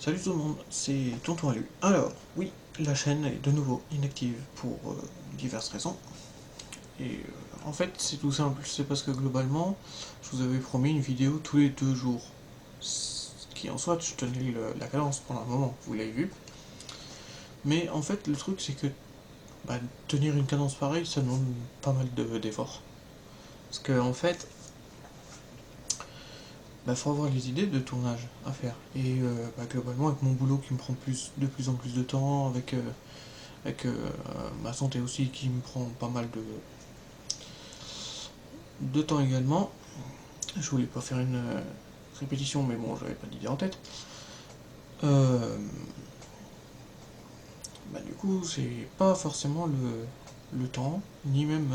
Salut tout le monde, c'est Tonton Alu. Alors, oui, la chaîne est de nouveau inactive pour diverses raisons. Et en fait, c'est tout simple, c'est parce que globalement, je vous avais promis une vidéo tous les 2 jours. Ce qui en soit, je tenais la cadence pendant un moment, vous l'avez vu. Mais en fait, le truc, c'est que tenir une cadence pareille, ça demande pas mal d'efforts. Parce que en fait, faut avoir les idées de tournage à faire. Et globalement, avec mon boulot qui me prend de plus en plus de temps, avec ma santé aussi qui me prend pas mal de temps également. Je voulais pas faire une répétition, mais bon, j'avais pas d'idée en tête. Du coup, j'ai pas forcément le temps, ni même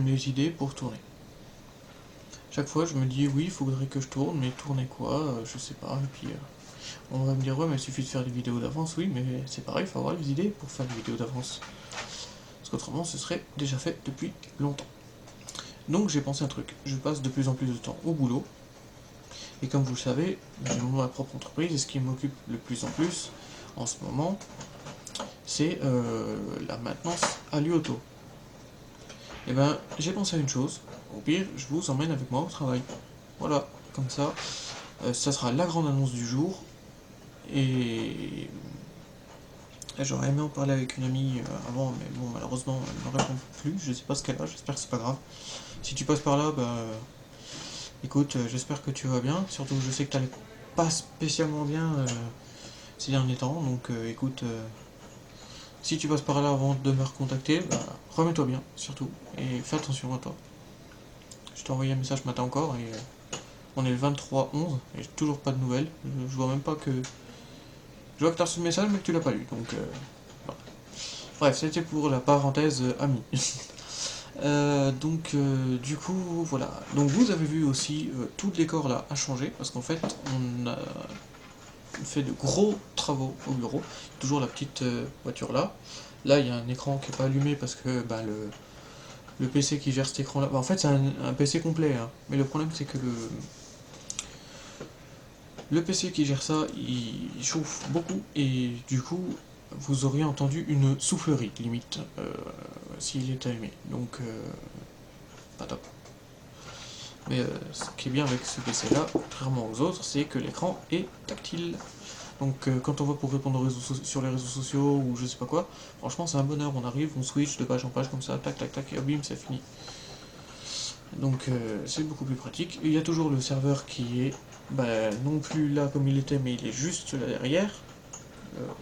les idées pour tourner. Chaque fois, je me dis oui, il faudrait que je tourne, mais tourner quoi je sais pas. Et puis, on va me dire ouais, mais il suffit de faire des vidéos d'avance. Oui, mais c'est pareil, il faut avoir les idées pour faire des vidéos d'avance. Parce qu'autrement, ce serait déjà fait depuis longtemps. Donc j'ai pensé un truc, je passe de plus en plus de temps au boulot, et comme vous le savez, j'ai ma propre entreprise, et ce qui m'occupe le plus en plus, en ce moment, c'est la maintenance à l'auto. Et j'ai pensé à une chose, au pire, je vous emmène avec moi au travail. Voilà, comme ça, ça sera la grande annonce du jour, et j'aurais aimé en parler avec une amie avant, mais bon, malheureusement, elle ne répond plus, je sais pas ce qu'elle a, j'espère que c'est pas grave. Si tu passes par là, écoute, j'espère que tu vas bien, surtout je sais que t'allais pas spécialement bien ces derniers temps, donc écoute, si tu passes par là avant de me recontacter, remets-toi bien, surtout, et fais attention à toi. Je t'ai envoyé un message ce matin encore, et on est le 23/11, et j'ai toujours pas de nouvelles, je vois même pas que... Je vois que t'as reçu le message, mais que tu l'as pas lu, donc... Voilà. Bref, c'était pour la parenthèse amie. Du coup, voilà. Donc vous avez vu aussi, tout le décor là a changé, parce qu'en fait, on a fait de gros travaux au bureau. Toujours la petite voiture là. Là, il y a un écran qui n'est pas allumé parce que le PC qui gère cet écran là, en fait, c'est un PC complet, hein. Mais le problème, c'est que le PC qui gère ça, il chauffe beaucoup, et du coup, vous auriez entendu une soufflerie, limite, s'il est allumé. Donc, pas top. Mais ce qui est bien avec ce PC là, contrairement aux autres, c'est que l'écran est tactile. Donc quand on va pour répondre sur les réseaux sociaux ou je sais pas quoi, franchement c'est un bonheur, on arrive, on switch de page en page comme ça, tac tac tac, et bim, c'est fini. Donc c'est beaucoup plus pratique. Il y a toujours le serveur qui est non plus là comme il était, mais il est juste là derrière.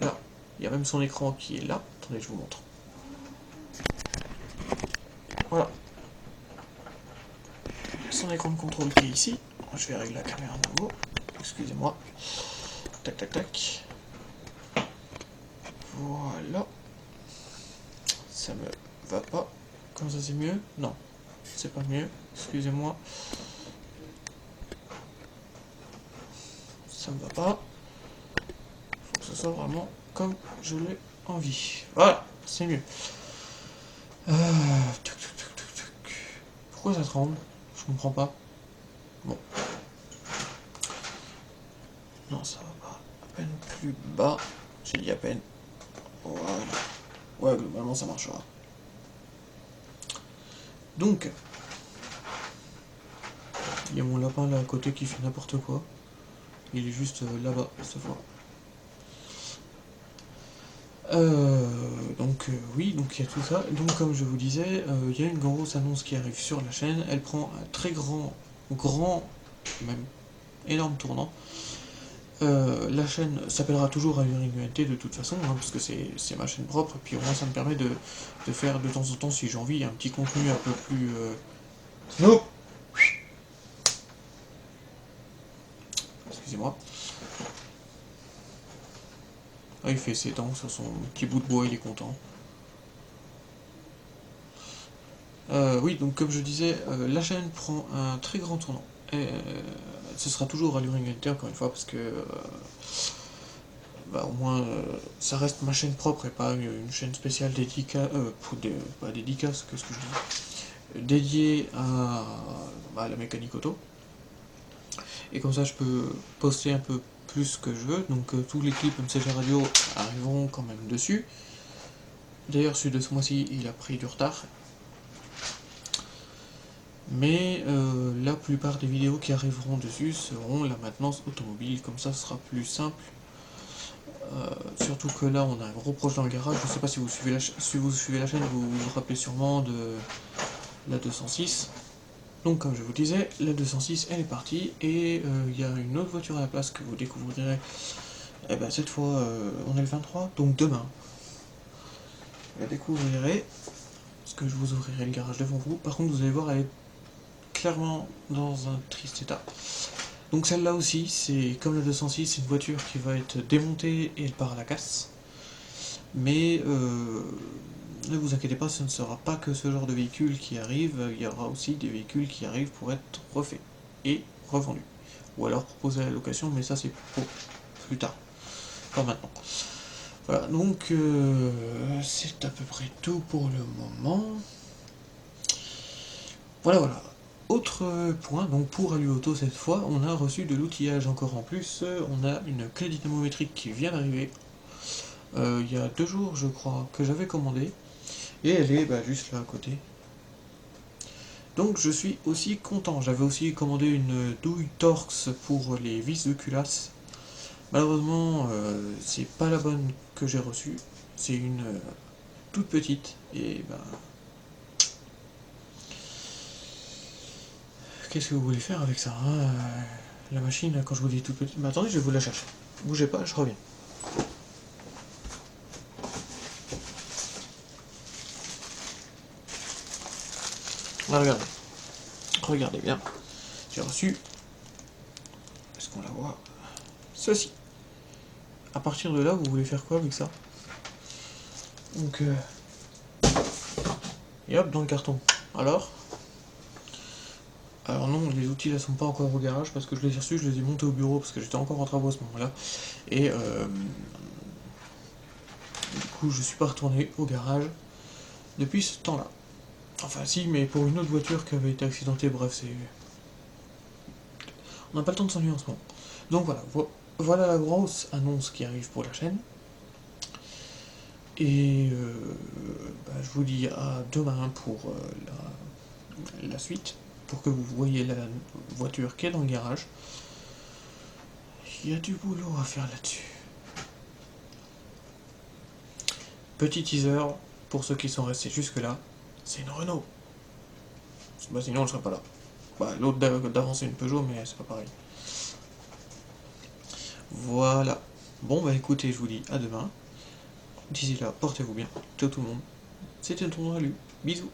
Là, il y a même son écran qui est là. Attendez, je vous montre. Voilà. Son écran de contrôle qui est ici. Je vais régler la caméra de nouveau. Excusez-moi. Tac tac tac. Voilà. Ça me va pas. Comme ça c'est mieux? Non, c'est pas mieux. Excusez-moi. Ça me va pas. Faut que ce soit vraiment comme je l'ai envie. Voilà, c'est mieux. Pourquoi ça tremble? Je comprends pas. Bon. Non, ça va pas. À peine plus bas. J'ai dit à peine. Voilà. Ouais, globalement ça marchera. Donc, il y a mon lapin là à côté qui fait n'importe quoi. Il est juste là-bas, cette fois. Oui, donc il y a tout ça. Donc comme je vous disais, il y a une grosse annonce qui arrive sur la chaîne. Elle prend un très grand, même énorme tournant. La chaîne s'appellera toujours Aluring UNT de toute façon, hein, parce que c'est ma chaîne propre, et puis au moins ça me permet de faire de temps en temps, si j'ai envie, un petit contenu un peu plus... Snoop. Excusez-moi. Ah, il fait ses dents sur son petit bout de bois, il est content. Oui, donc comme je disais, la chaîne prend un très grand tournant. Et, ce sera toujours Alluring UNT encore une fois, parce que au moins ça reste ma chaîne propre et pas une chaîne spéciale dédicace, pas dédicace, qu'est-ce que je dis, dédiée à la mécanique auto. Et comme ça je peux poster un peu plus que je veux, donc tous les clips MCG Radio arriveront quand même dessus. D'ailleurs celui de ce mois-ci il a pris du retard. Mais la plupart des vidéos qui arriveront dessus seront la maintenance automobile, comme ça ce sera plus simple. Surtout que là on a un gros projet dans le garage, je sais pas si vous suivez la chaîne, vous vous rappelez sûrement de la 206. Donc comme je vous disais, la 206 elle est partie et il y a une autre voiture à la place que vous découvrirez. Et ben cette fois on est le 23, donc demain. Vous la découvrirez, parce que je vous ouvrirai le garage devant vous. Par contre vous allez voir elle est clairement dans un triste état. Donc celle-là aussi, c'est comme la 206, c'est une voiture qui va être démontée et elle part à la casse. Mais ne vous inquiétez pas, ce ne sera pas que ce genre de véhicule qui arrive, il y aura aussi des véhicules qui arrivent pour être refaits et revendus. Ou alors proposés à la location, mais ça c'est pour plus tard, pas maintenant. Voilà, donc c'est à peu près tout pour le moment. Voilà. Autre point, donc pour Aluauto cette fois, on a reçu de l'outillage encore en plus. On a une clé dynamométrique qui vient d'arriver. Il y a 2 jours, je crois, que j'avais commandé. Et elle est juste là à côté. Donc je suis aussi content. J'avais aussi commandé une douille Torx pour les vis de culasse. Malheureusement, c'est pas la bonne que j'ai reçue. C'est une toute petite. Et qu'est-ce que vous voulez faire avec ça hein La machine, quand je vous dis toute petite... Mais attendez, je vais vous la chercher. Bougez pas, je reviens. Regardez. Regardez bien. J'ai reçu... Est-ce qu'on la voit? Ceci. À partir de là, vous voulez faire quoi avec ça? Donc... Et hop, dans le carton. Alors non, les outils là sont pas encore au garage parce que je les ai reçus, je les ai montés au bureau parce que j'étais encore en travaux à ce moment-là. Et du coup, je suis pas retourné au garage depuis ce temps-là. Enfin si, mais pour une autre voiture qui avait été accidentée, bref, c'est... On n'a pas le temps de s'ennuyer en ce moment. Donc voilà, voilà la grosse annonce qui arrive pour la chaîne. Et je vous dis à demain pour la suite, pour que vous voyez la voiture qui est dans le garage. Il y a du boulot à faire là-dessus. Petit teaser, pour ceux qui sont restés jusque-là, c'est une Renault. Sinon on ne serait pas là. L'autre d'avant c'est une Peugeot, mais c'est pas pareil. Voilà. Bon écoutez, je vous dis à demain. D'ici là, portez-vous bien. Ciao tout le monde. C'était un tournoi lu. Bisous.